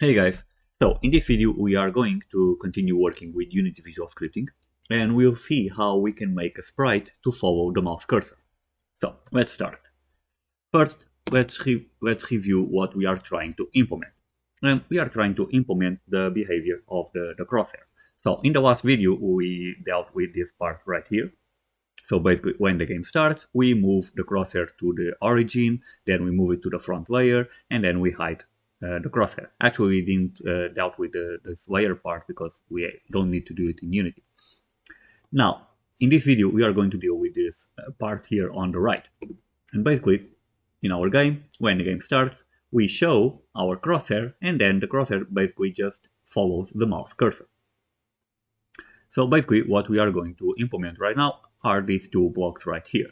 Hey guys, so in this video we are going to continue working with Unity visual scripting and we'll see how we can make a sprite to follow the mouse cursor. So let's start. First, let's review what we are trying to implement. And we are trying to implement the behavior of the crosshair. So in the last video we dealt with this part right here. So basically when the game starts, we move the crosshair to the origin, then we move it to the front layer, and then we hide the crosshair. Actually, we didn't dealt with this layer part because we don't need to do it in Unity. Now, in this video, we are going to deal with this part here on the right. And basically, in our game, when the game starts, we show our crosshair, and then the crosshair basically just follows the mouse cursor. So basically, what we are going to implement right now are these two blocks right here.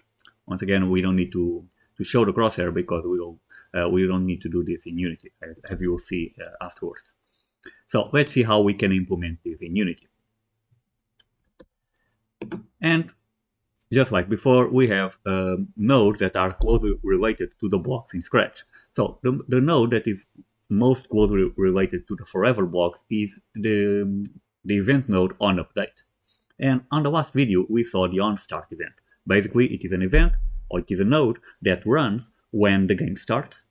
Once again, we don't need to show the crosshair because we don't need to do this in Unity, as you will see afterwards. So let's see how we can implement this in Unity. And just like before, we have nodes that are closely related to the blocks in Scratch. So the node that is most closely related to the forever blocks is the event node onUpdate. And on the last video, we saw the onStart event. Basically, it is an event, or it is a node that runs when the game starts,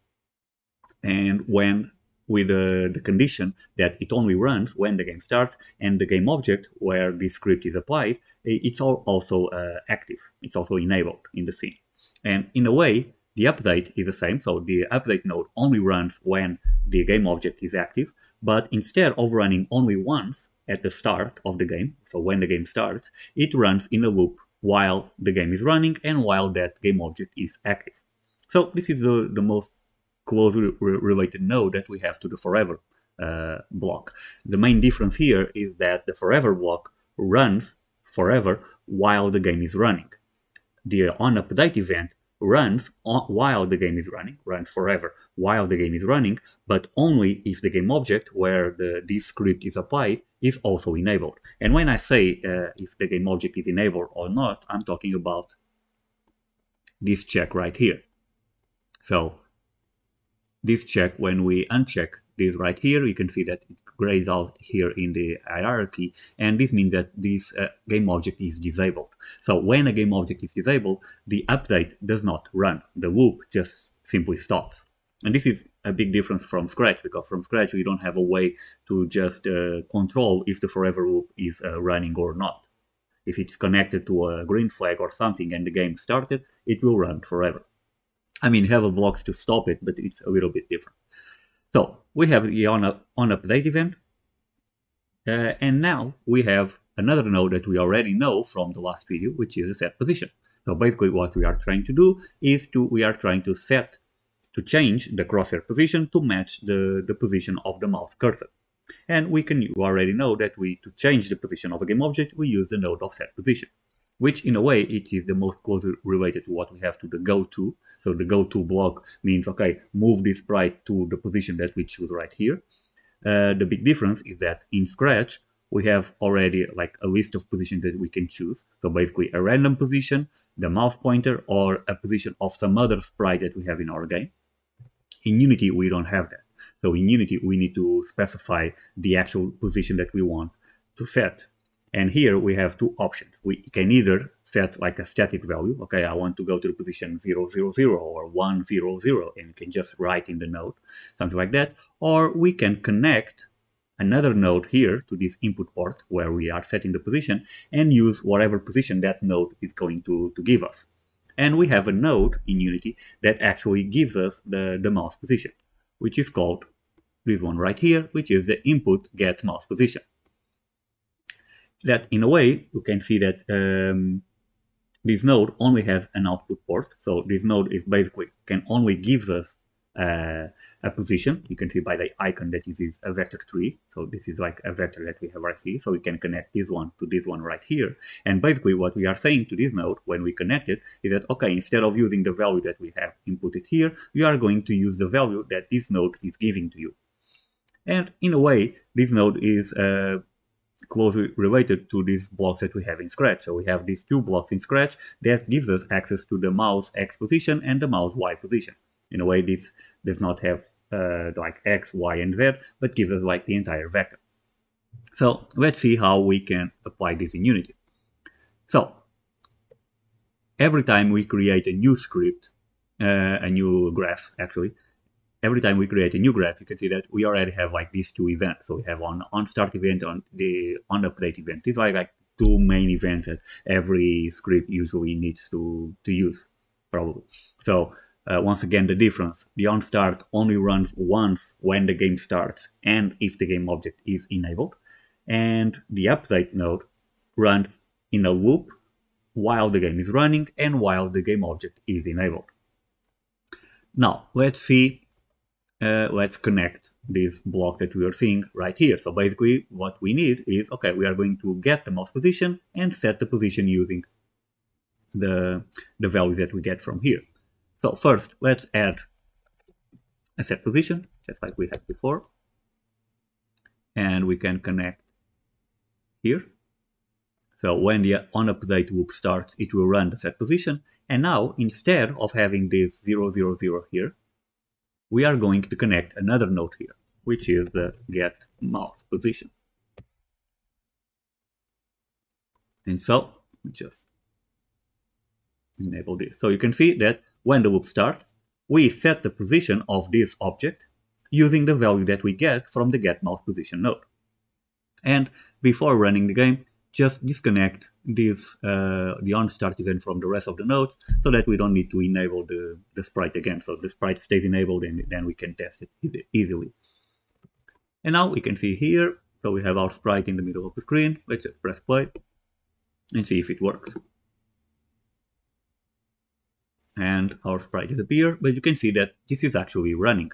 and when with the condition that it only runs when the game starts, and the game object where this script is applied, it's also active. It's also enabled in the scene. And in a way, the update is the same. So the update node only runs when the game object is active, but instead of running only once at the start of the game, so when the game starts, it runs in a loop while the game is running and while that game object is active. So this is the most closely related node that we have to the forever block. The main difference here is that the forever block runs forever while the game is running. The onUpdate event runs while the game is running, runs forever while the game is running, but only if the game object where this script is applied is also enabled. And when I say if the game object is enabled or not, I'm talking about this check right here. So this check, when we uncheck this right here, you can see that it grays out here in the hierarchy, and this means that this game object is disabled. So when a game object is disabled, the update does not run. The loop just simply stops. And this is a big difference from Scratch, because from Scratch we don't have a way to just control if the forever loop is running or not. If it's connected to a green flag or something and the game started, it will run forever. I mean, have a blocks to stop it, but it's a little bit different. So we have the onUpdate event, and now we have another node that we already know from the last video, which is the set position. So basically, what we are trying to do is we are trying to change the crosshair position to match the position of the mouse cursor. And you already know that to change the position of a game object, we use the node of set position, which in a way it is the most closely related to what we have to the goTo. So the goTo block means, okay, move this sprite to the position that we choose right here. The big difference is that in Scratch, we have already like a list of positions that we can choose. So basically a random position, the mouse pointer, or a position of some other sprite that we have in our game. In Unity, we don't have that. So in Unity, we need to specify the actual position that we want to set. And here we have two options. We can either set like a static value. Okay, I want to go to the position 000 or 100, and you can just write in the node, something like that. Or we can connect another node here to this input port where we are setting the position and use whatever position that node is going to give us. And we have a node in Unity that actually gives us the mouse position, which is called this one right here, which is the input get mouse position. That in a way, you can see that this node only has an output port. So this node is basically can only give us a position. You can see by the icon that this is a vector tree. So this is like a vector that we have right here. So we can connect this one to this one right here. And basically what we are saying to this node when we connect it is that, okay, instead of using the value that we have inputted here, we are going to use the value that this node is giving to you. And in a way, this node is closely related to these blocks that we have in Scratch. So we have these two blocks in Scratch that gives us access to the mouse X position and the mouse Y position. In a way, this does not have like X, Y, and Z, but gives us like the entire vector. So let's see how we can apply this in Unity. So every time we create a new script, a new graph actually, every time we create a new graph, you can see that we already have like these two events. So we have on start event, on the on update event. These are like two main events that every script usually needs to use, probably. So once again, the difference: the on start only runs once when the game starts and if the game object is enabled, and the update node runs in a loop while the game is running and while the game object is enabled. Now let's see. Let's connect these blocks that we are seeing right here. So basically what we need is, okay, we are going to get the mouse position and set the position using the value that we get from here. So first, let's add a set position, just like we had before. And we can connect here. So when the onUpdate loop starts, it will run the set position. And now, instead of having this 0, 0, 0 here, we are going to connect another node here, which is the get mouse position. And so we just enable this. So you can see that when the loop starts, we set the position of this object using the value that we get from the get mouse position node. And before running the game, just disconnect this the on start event from the rest of the nodes so that we don't need to enable the sprite again. So the sprite stays enabled and then we can test it easily. And now we can see here, so we have our sprite in the middle of the screen. Let's just press play and see if it works. And our sprite disappears, but you can see that this is actually running.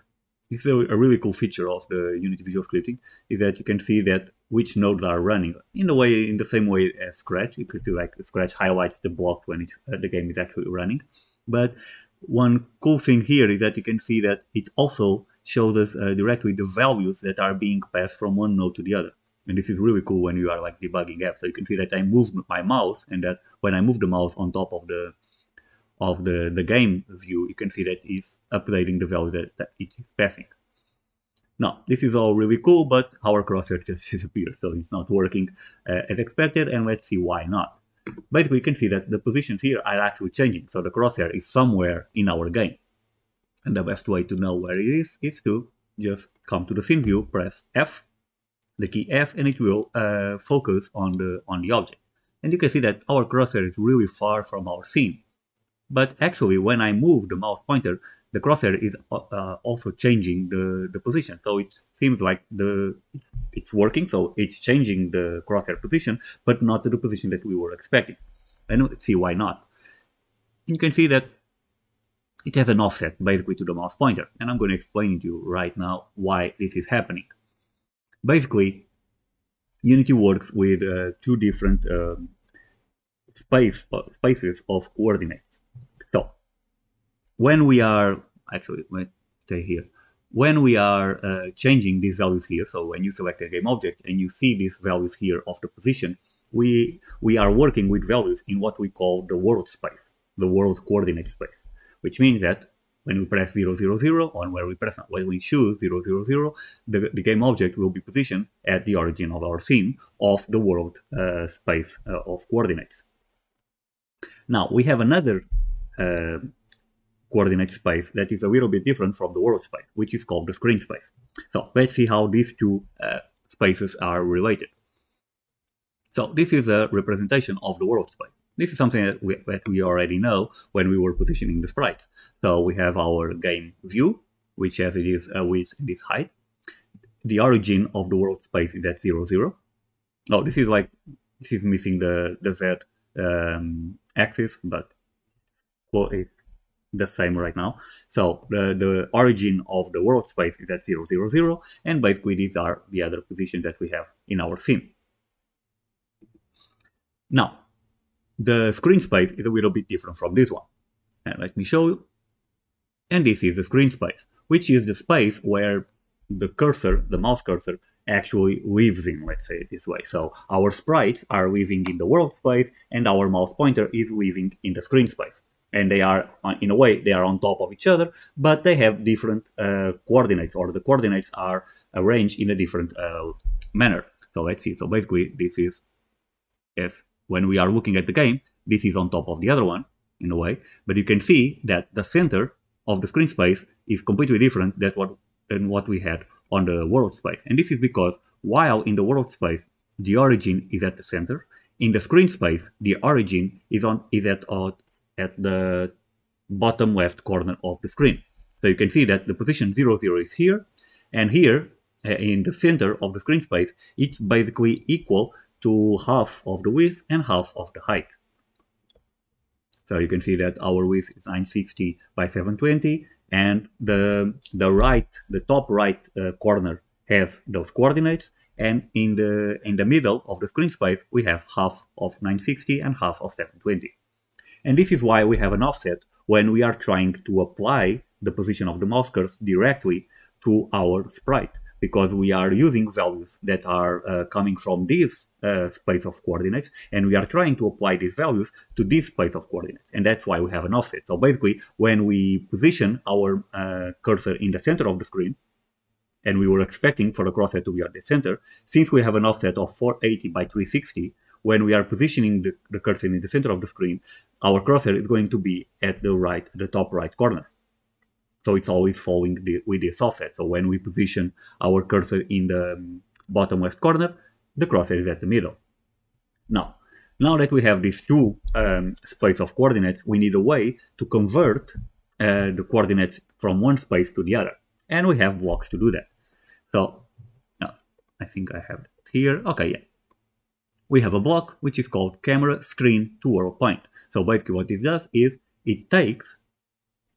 This is a really cool feature of the Unity visual scripting, is that you can see that which nodes are running in the same way as Scratch. You could see like Scratch highlights the blocks when the game is actually running. But one cool thing here is that you can see that it also shows us directly the values that are being passed from one node to the other. And this is really cool when you are like debugging apps. So you can see that I moved my mouse, and that when I move the mouse on top of the game view, you can see that it's updating the value that it is passing. Now, this is all really cool, but our crosshair just disappeared, so it's not working as expected, and let's see why not. Basically, you can see that the positions here are actually changing, so the crosshair is somewhere in our game. And the best way to know where it is to just come to the scene view, press F, the key F, and it will focus on the object. And you can see that our crosshair is really far from our scene. But actually, when I move the mouse pointer, the crosshair is also changing the position. So it seems like it's working, so it's changing the crosshair position, but not to the position that we were expecting. And let's see why not. And you can see that it has an offset, basically, to the mouse pointer. And I'm going to explain to you right now why this is happening. Basically, Unity works with two different spaces of coordinates. So when we are, actually, let's stay here. When we are changing these values here, so when you select a game object and you see these values here of the position, we are working with values in what we call the world space, the world coordinate space, which means that when we press 0, 0, 0, or when we choose 0, 0, 0, the game object will be positioned at the origin of our scene of the world space of coordinates. Now, we have another coordinate space that is a little bit different from the world space, which is called the screen space. So let's see how these two spaces are related. So this is a representation of the world space. This is something that we already know when we were positioning the sprite. So we have our game view, which has this width and this height. The origin of the world space is at 0, 0. Oh, this is missing the Z axis, but well, it's the same right now. So the origin of the world space is at 0, 0, 0, and basically these are the other positions that we have in our scene. Now, the screen space is a little bit different from this one. And let me show you. And this is the screen space, which is the space where the cursor, the mouse cursor, actually lives in, let's say it this way. So our sprites are living in the world space and our mouse pointer is living in the screen space. and they are, in a way, they are on top of each other, but they have different coordinates, or the coordinates are arranged in a different manner. So let's see. So basically, this is, if when we are looking at the game, this is on top of the other one, in a way, but you can see that the center of the screen space is completely different than what we had on the world space. And this is because while in the world space, the origin is at the center, in the screen space, the origin is at the bottom left corner of the screen. So you can see that the position 0, 0 is here, and here in the center of the screen space, it's basically equal to half of the width and half of the height. So you can see that our width is 960 by 720, and the top right corner has those coordinates, and in the middle of the screen space we have half of 960 and half of 720. And this is why we have an offset when we are trying to apply the position of the mouse cursor directly to our sprite, because we are using values that are coming from this space of coordinates, and we are trying to apply these values to this space of coordinates, and that's why we have an offset. So basically, when we position our cursor in the center of the screen, and we were expecting for the crosshair to be at the center, since we have an offset of 480 by 360, when we are positioning the cursor in the center of the screen, our crosshair is going to be at the top right corner. So it's always following with this offset. So when we position our cursor in the bottom left corner, the crosshair is at the middle. Now that we have these two space of coordinates, we need a way to convert the coordinates from one space to the other. And we have blocks to do that. So I think I have it here. Okay, yeah. We have a block which is called camera screen to world point. So basically what this does is it takes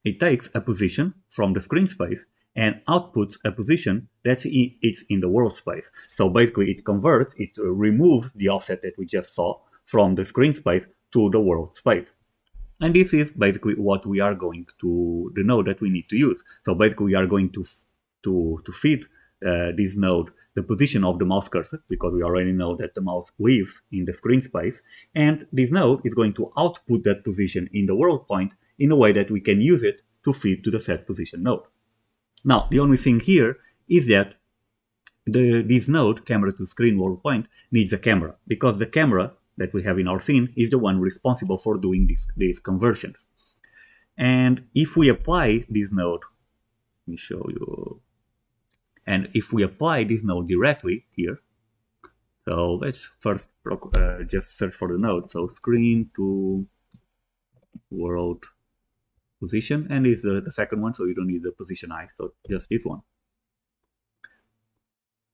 a position from the screen space and outputs a position that's in the world space. So basically it removes the offset that we just saw from the screen space to the world space. And this is basically what we are going to, the node that we need to use. So basically we are going to feed this node the position of the mouse cursor, because we already know that the mouse lives in the screen space, and this node is going to output that position in the world point in a way that we can use it to feed to the set position node. Now, the only thing here is that this node, camera to screen world point, needs a camera, because the camera that we have in our scene is the one responsible for doing these conversions. And if we apply this node, let me show you. And if we apply this node directly here, so let's first just search for the node. So screen to world position, and is the second one, so you don't need the position I, so just this one.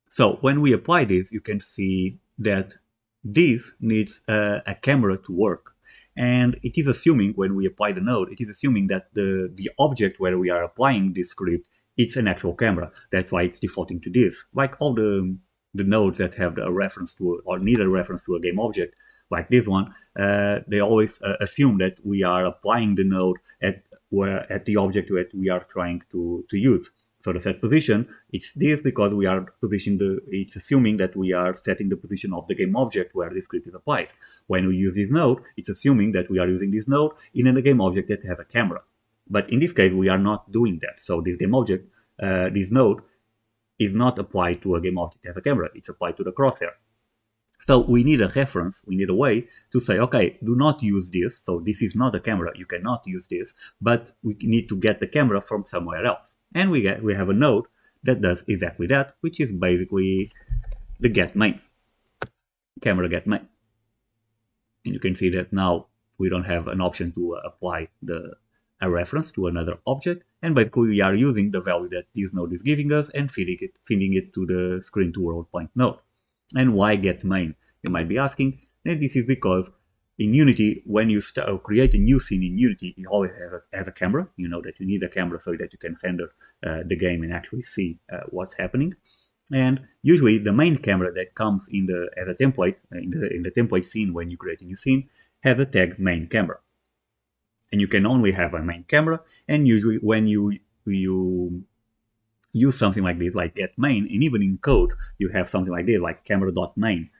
So when we apply this, you can see that this needs a camera to work. And it is assuming, when we apply the node, it is assuming that the object where we are applying this script, it's an actual camera. That's why it's defaulting to this. Like all the nodes that have a reference to, or need a reference to a game object, like this one, they always assume that we are applying the node at the object that we are trying to use. So the set position, it's this because we are it's assuming that we are setting the position of the game object where the script is applied. When we use this node, it's assuming that we are using this node in a game object that has a camera. But in this case, we are not doing that. So this game object, this node, is not applied to a game object that has a camera. It's applied to the crosshair. So we need a reference, we need a way to say, okay, do not use this. So this is not a camera, you cannot use this, but we need to get the camera from somewhere else. And we have a node that does exactly that, which is basically the get main, camera get main. And you can see that now we don't have an option to apply a reference to another object, and basically we are using the value that this node is giving us and feeding it to the screen to world point node. And why get main? You might be asking. And this is because in Unity, when you create a new scene in Unity, you always have a camera. You know that you need a camera so that you can render the game and actually see what's happening. And usually the main camera that comes as a template in the template scene when you create a new scene has a tag main camera. And you can only have a main camera, and usually when you use something like this, like get main, and even in code you have something like this, like camera.main.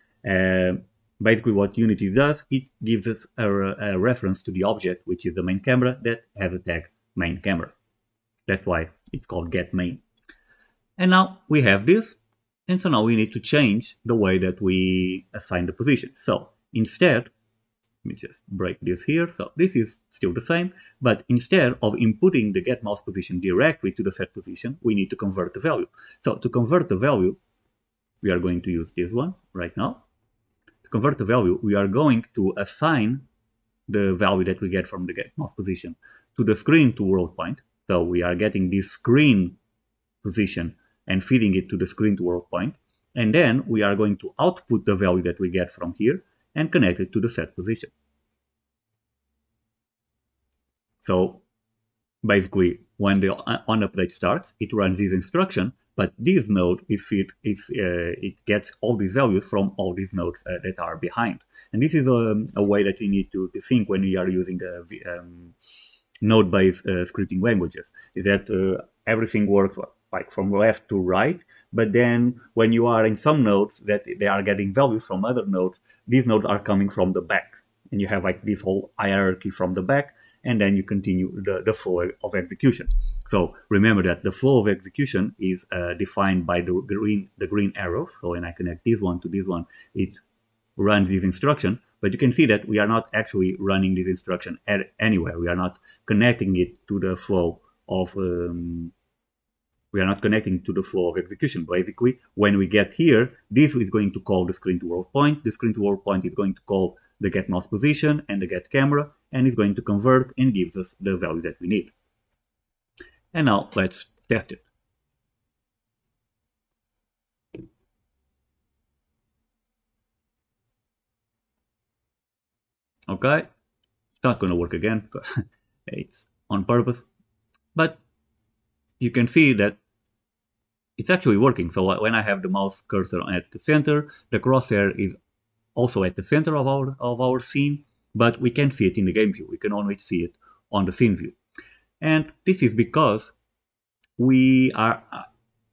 basically what Unity does, it gives us a reference to the object, which is the main camera, that has a tag main camera. That's why it's called getMain. And now we have this, and so now we need to change the way that we assign the position. So instead, let me just break this here. So this is still the same, but instead of inputting the getMouse position directly to the set position, we need to convert the value. So to convert the value, we are going to use this one right now. To convert the value, we are going to assign the value that we get from the getMouse position to the screen to world point. So we are getting this screen position and feeding it to the screen to world point. And then we are going to output the value that we get from here and connect it to the set position. So basically, when the onUpdate starts, it runs this instruction, but this node it gets all these values from all these nodes that are behind. And this is a way that we need to think when we are using node-based scripting languages, is that everything works like from left to right, but then when you are in some nodes that they are getting values from other nodes, these nodes are coming from the back, and you have like this whole hierarchy from the back, and then you continue the flow of execution. So remember that the flow of execution is defined by the green arrow. So when I connect this one to this one, it runs this instruction, but you can see that we are not actually running this instruction anywhere. We are not connecting it to the flow of we are not connecting to the flow of execution. Basically, when we get here, this is going to call the screen to world point. The screen to world point is going to call the getMouse position and the getCamera, and it's going to convert and gives us the value that we need. And now let's test it. Okay, it's not going to work again because it's on purpose, but you can see that it's actually working. So when I have the mouse cursor at the center, the crosshair is also at the center of our scene, but we can't see it in the game view. We can only see it on the scene view. And this is because we are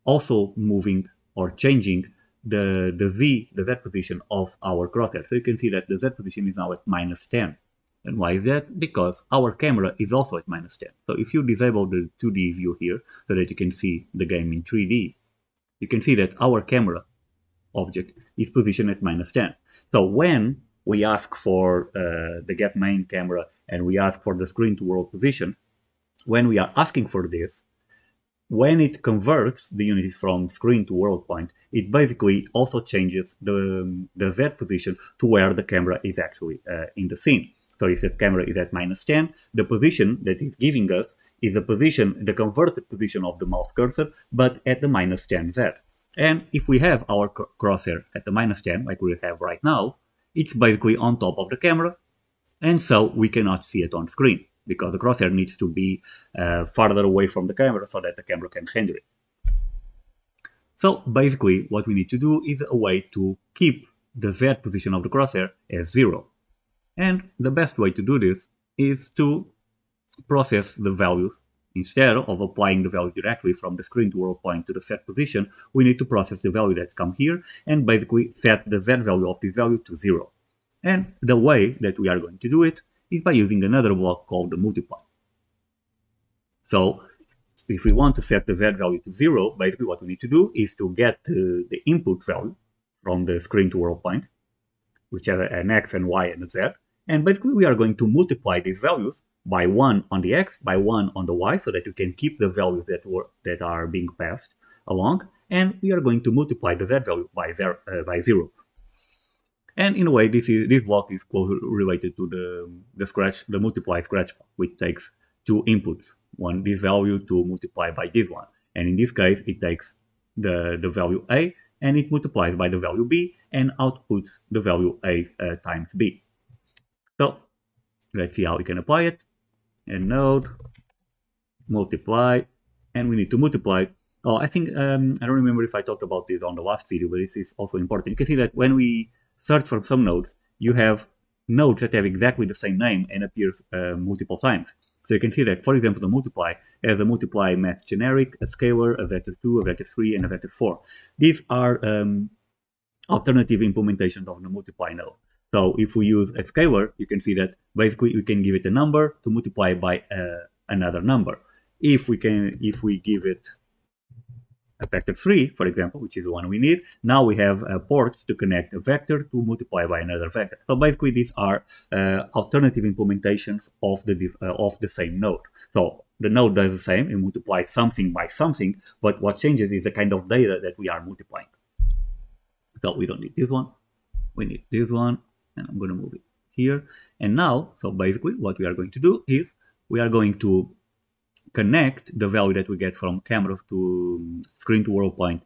also moving or changing the Z position of our crosshair. So you can see that the Z position is now at -10. And why is that? Because our camera is also at -10. So if you disable the 2D view here so that you can see the game in 3D, you can see that our camera object is positioned at -10. So when we ask for the getMain camera and we ask for the screen to world position, when we are asking for this, when it converts the Unity from screen to world point, it basically also changes the Z position to where the camera is actually in the scene. So if the camera is at -10, the position that it's giving us is the converted position of the mouse cursor, but at the -10 Z. And if we have our crosshair at the -10, like we have right now, it's basically on top of the camera, and so we cannot see it on screen, because the crosshair needs to be farther away from the camera so that the camera can handle it. So basically what we need to do is a way to keep the Z position of the crosshair as 0. And the best way to do this is to process the value. Instead of applying the value directly from the screen to world point to the set position, we need to process the value that's come here and basically set the Z value of this value to 0. And the way that we are going to do it is by using another block called the multiply. So if we want to set the Z value to 0, basically what we need to do is to get the input value from the screen to world point, which has an X and Y and a Z. And basically we are going to multiply these values by 1 on the X, by 1 on the Y, so that you can keep the values that are being passed along. And we are going to multiply the Z value by 0. And in a way, this block is closely related to the multiply scratch block, which takes 2 inputs, this value to multiply by this one. And in this case, it takes the value A and it multiplies by the value B and outputs the value A times B. So let's see how we can apply it. And node, multiply, and we need to multiply. Oh, I think, I don't remember if I talked about this on the last video, but this is also important. You can see that when we search for some nodes, you have nodes that have exactly the same name and appears multiple times. So you can see that, for example, the multiply has a multiply math generic, a scalar, a vector2, a vector3, and a vector4. These are alternative implementations of the multiply node. So if we use a scalar, you can see that basically we can give it a number to multiply by another number. If we give it a vector 3, for example, which is the one we need, now we have ports to connect a vector to multiply by another vector. So basically these are alternative implementations of the same node. So the node does the same, it multiplies something by something, but what changes is the kind of data that we are multiplying. So we don't need this one, we need this one, and I'm going to move it here. And now, so basically what we are going to do is we are going to connect the value that we get from camera to screen to world point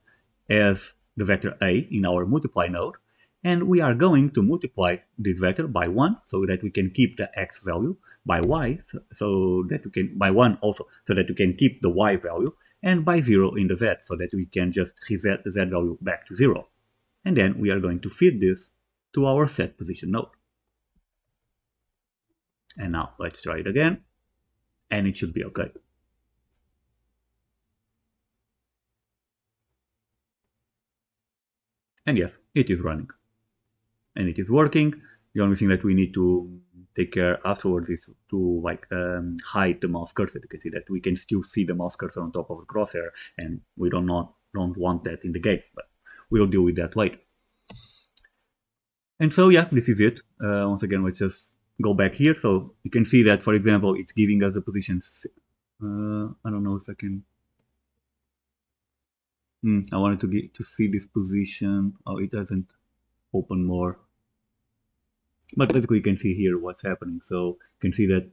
as the vector a in our multiply node, and we are going to multiply this vector by 1 so that we can keep the x value, by y so that we can by 1 also so that we can keep the y value, and by 0 in the z so that we can just reset the z value back to 0. And then we are going to feed this to our set position node. And now let's try it again, and it should be okay. And yes, it is running. And it is working. The only thing that we need to take care afterwards is to hide the mouse cursor. You can see that we can still see the mouse cursor on top of the crosshair, and we don't want that in the game, but we'll deal with that later. And so yeah, this is it. Once again, let's just go back here. So you can see that, for example, it's giving us the positions. I don't know if I can. I wanted to see this position. Oh, it doesn't open more. But basically you can see here what's happening. So you can see that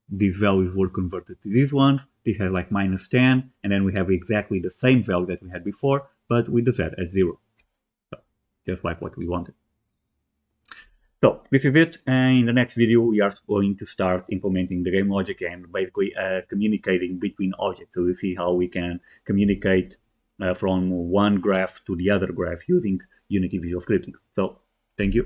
these values were converted to these ones. This has like -10, and then we have exactly the same value that we had before, but with the z at 0. So, just like what we wanted. So this is it, and in the next video we are going to start implementing the game logic and basically communicating between objects. So we'll see how we can communicate from one graph to the other graph using Unity Visual Scripting. So thank you.